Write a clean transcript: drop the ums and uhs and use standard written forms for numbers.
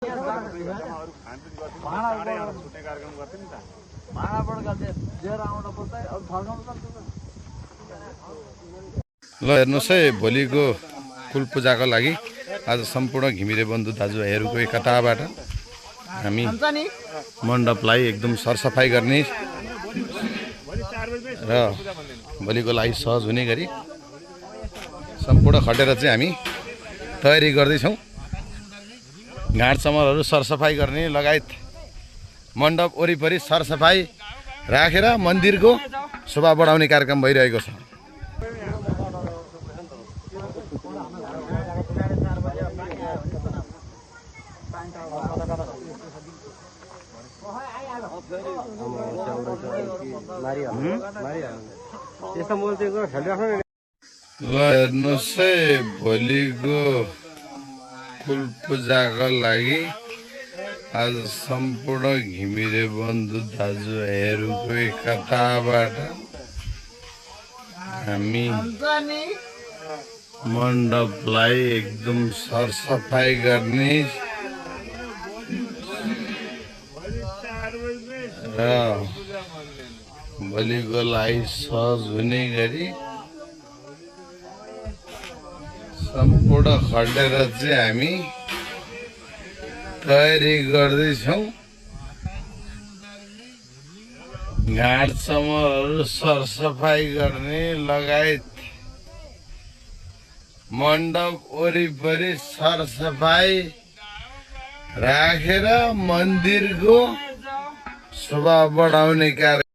ल हेर्नुहोस् है, भोलिको कुल पूजाको लागि आज सम्पूर्ण घिमिरे बन्धु दाजुभाइहरूको एकताबाट हामी मण्डपलाई एकदम सरसफाइ गर्ने र भोलिको लागि सहज हुने गरी सम्पूर्ण खटेर चाहिँ हामी तयारी गर्दैछौँ। घाट चमरहरू सरसफाइ गर्ने लगायत मण्डप वरिपरि सरसफाइ राखेर मन्दिरको शोभा बढाउने कार्यक्रम भइरहेको छ। ल हेर्नुहोस् है, भोलिको कुल पूजाको लागि आज सम्पूर्ण घिमिरे बन्धु दाजुभाइहरूको एकताबाट हामी मण्डपलाई एकदम सरसफाइ गर्ने र भोलिको लागि सहज हुने गरी सम्पूर्ण खटेर चाहिँ हामी तयारी गर्दैछौँ। घाट चमरहरू सरसफाइ गर्ने लगायत मण्डप वरिपरि सरसफाइ राखेर मन्दिरको शोभा बढाउने कार्य